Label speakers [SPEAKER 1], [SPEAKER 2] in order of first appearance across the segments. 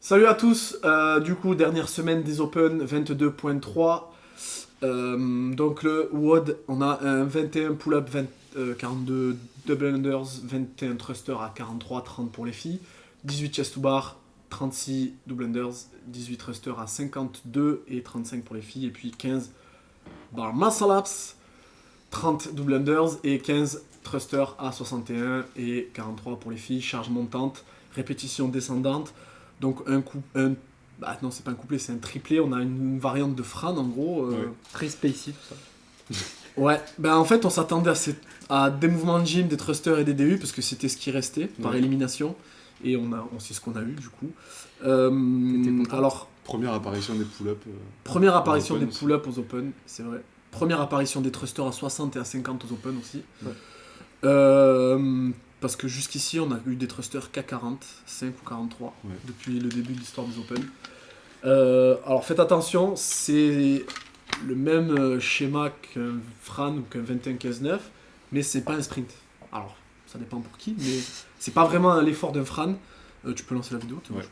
[SPEAKER 1] Salut à tous, du coup dernière semaine des Open 22.3. Donc le WOD, on a un 21 pull-up, 42 double unders, 21 thruster à 43-30 pour les filles, 18 chest to bar, 36 double unders, 18 thruster à 52 et 35 pour les filles, et puis 15 bar muscle ups, 30 double unders et 15 thruster à 61 et 43 pour les filles, charge montante, répétition descendante. Donc bah non, c'est pas un couplet, c'est un triplé. On a une variante de Fran en gros.
[SPEAKER 2] Ouais. Très spacey tout ça.
[SPEAKER 1] Ouais, ben en fait on s'attendait à des mouvements de gym, des thrusters et des DU parce que c'était ce qui restait par élimination. Et on sait ce qu'on a eu du coup. Alors,
[SPEAKER 2] Première apparition des pull-ups.
[SPEAKER 1] première apparition
[SPEAKER 2] Open
[SPEAKER 1] des
[SPEAKER 2] aussi.
[SPEAKER 1] pull-ups aux Open, c'est vrai. Première apparition des thrusters à 60 et à 50 aux Open aussi.
[SPEAKER 2] Ouais.
[SPEAKER 1] Parce que jusqu'ici on a eu des thrusters qu'à 40, 5 ou 43 depuis le début de l'histoire des Open. Alors faites attention, c'est le même schéma qu'un Fran ou qu'un 21-15-9, mais c'est pas un sprint. Alors ça dépend pour qui, mais c'est pas vraiment l'effort d'un Fran. Tu peux lancer la vidéo, toi,
[SPEAKER 2] Ouais.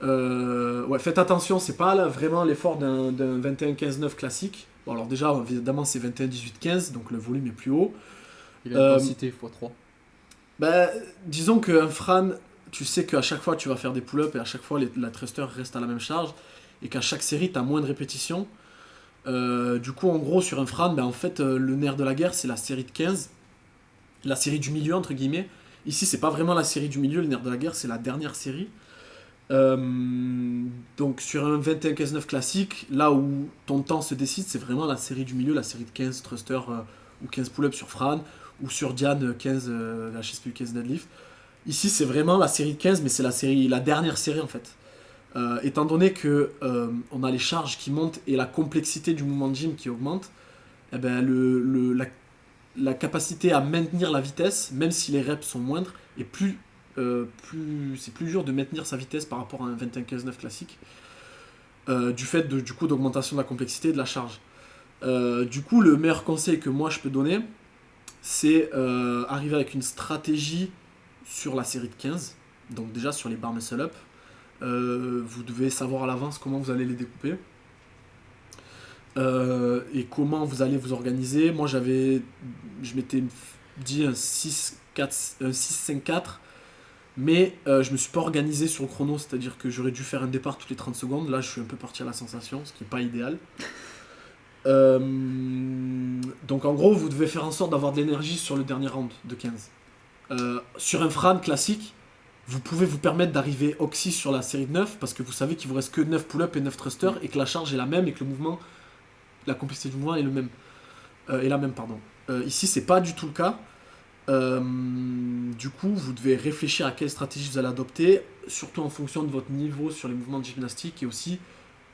[SPEAKER 1] je pense. Ouais, faites attention, c'est pas vraiment l'effort d'un 21-15-9 classique. Bon, alors déjà, évidemment, c'est 21-18-15, donc le volume est plus haut.
[SPEAKER 3] Et l'intensité x3.
[SPEAKER 1] Ben, disons qu'un Fran, tu sais qu'à chaque fois tu vas faire des pull-ups et à chaque fois la thruster reste à la même charge et qu'à chaque série tu as moins de répétitions. Du coup, en gros, sur un Fran, ben, en fait, le nerf de la guerre c'est la série de 15, la série du milieu, entre guillemets. Ici, c'est pas vraiment la série du milieu, le nerf de la guerre c'est la dernière série. Donc, sur un 21-15-9 classique, là où ton temps se décide, c'est vraiment la série du milieu, la série de 15 thruster ou 15 pull-ups sur Fran ou sur Diane 15 la HSPU 15 deadlift. Ici, c'est vraiment la série de 15, mais c'est la dernière série en fait. Étant donné que on a les charges qui montent et la complexité du mouvement de gym qui augmente, eh ben la capacité à maintenir la vitesse, même si les reps sont moindres, est c'est plus dur de maintenir sa vitesse par rapport à un 21-15-9 classique, du fait du coup d'augmentation de la complexité et de la charge. Du coup, le meilleur conseil que moi je peux donner, c'est arriver avec une stratégie sur la série de 15, donc déjà sur les bar muscle up. Vous devez savoir à l'avance comment vous allez les découper et comment vous allez vous organiser. Moi je m'étais dit un 6-5-4, mais je me suis pas organisé sur le chrono, c'est-à-dire que j'aurais dû faire un départ toutes les 30 secondes. Là je suis un peu parti à la sensation, ce qui n'est pas idéal. Donc en gros, vous devez faire en sorte d'avoir de l'énergie sur le dernier round de 15. Sur un Fran classique, vous pouvez vous permettre d'arriver oxy sur la série de 9 parce que vous savez qu'il vous reste que 9 pull-up et 9 thrusters et que la charge est la même et que le mouvement, la complexité du mouvement est la même. Ici, c'est pas du tout le cas. Du coup, vous devez réfléchir à quelle stratégie vous allez adopter, surtout en fonction de votre niveau sur les mouvements de gymnastique et aussi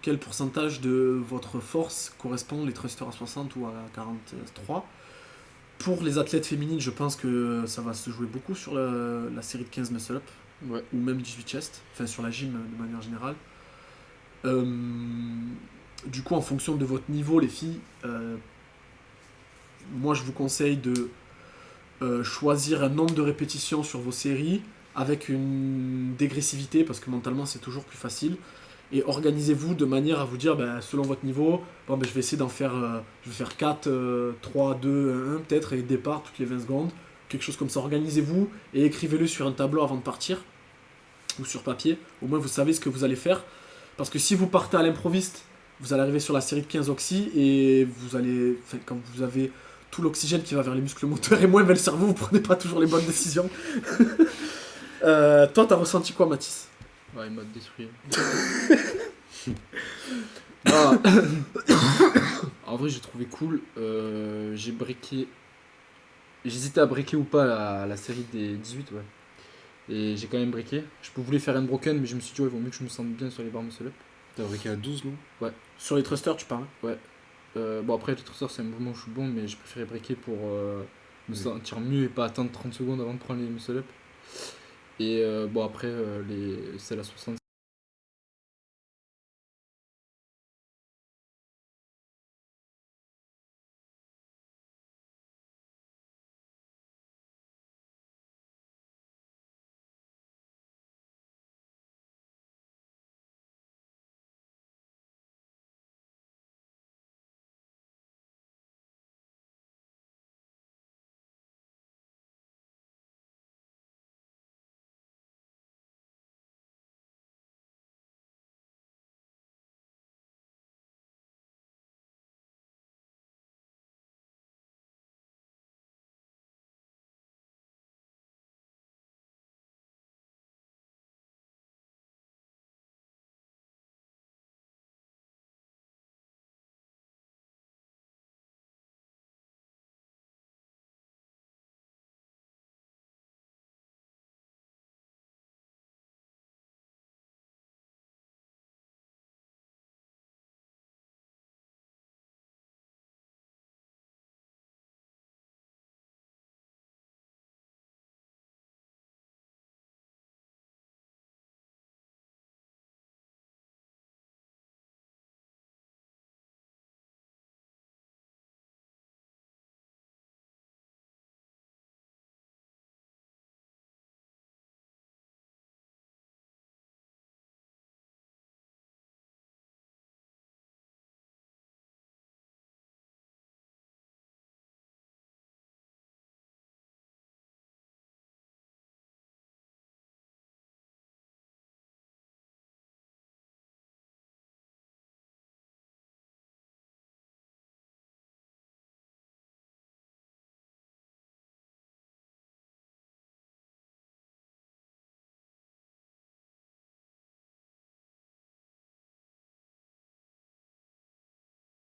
[SPEAKER 1] quel pourcentage de votre force correspond les thrusters à 60 ou à 43. Pour les athlètes féminines, je pense que ça va se jouer beaucoup sur la série de 15 muscle-up,
[SPEAKER 3] Ouais.
[SPEAKER 1] ou même 18 chest, enfin sur la gym de manière générale. Du coup, en fonction de votre niveau, les filles, moi je vous conseille de choisir un nombre de répétitions sur vos séries avec une dégressivité, parce que mentalement c'est toujours plus facile. Et organisez-vous de manière à vous dire, ben, selon votre niveau, bon, ben, je vais essayer d'en faire, je vais faire 4, 3, 2, 1 peut-être, et départ toutes les 20 secondes. Quelque chose comme ça. Organisez-vous et écrivez-le sur un tableau avant de partir, ou sur papier. Au moins vous savez ce que vous allez faire. Parce que si vous partez à l'improviste, vous allez arriver sur la série de 15 oxy, et vous allez, enfin, quand vous avez tout l'oxygène qui va vers les muscles moteurs et moins vers le cerveau, vous prenez pas toujours les bonnes décisions. Toi, t'as ressenti quoi, Mathis?
[SPEAKER 3] Ouais, il m'a détruit.
[SPEAKER 1] Ah.
[SPEAKER 3] En vrai, j'ai trouvé cool. J'ai breaké. J'hésitais à breaker ou pas la série des 18, ouais. Et j'ai quand même breaké. Je voulais faire un broken, mais je me suis dit, ouais, il vaut mieux que je me sente bien sur les bar muscle up.
[SPEAKER 2] T'as briqué à 12, non?
[SPEAKER 1] Sur les thrusters, tu parles?
[SPEAKER 3] Bon, après, le thrusters, c'est un mouvement où je suis bon, mais j'ai préféré breaker pour me sentir mieux et pas attendre 30 secondes avant de prendre les muscle up. Et bon, après, celle à 60,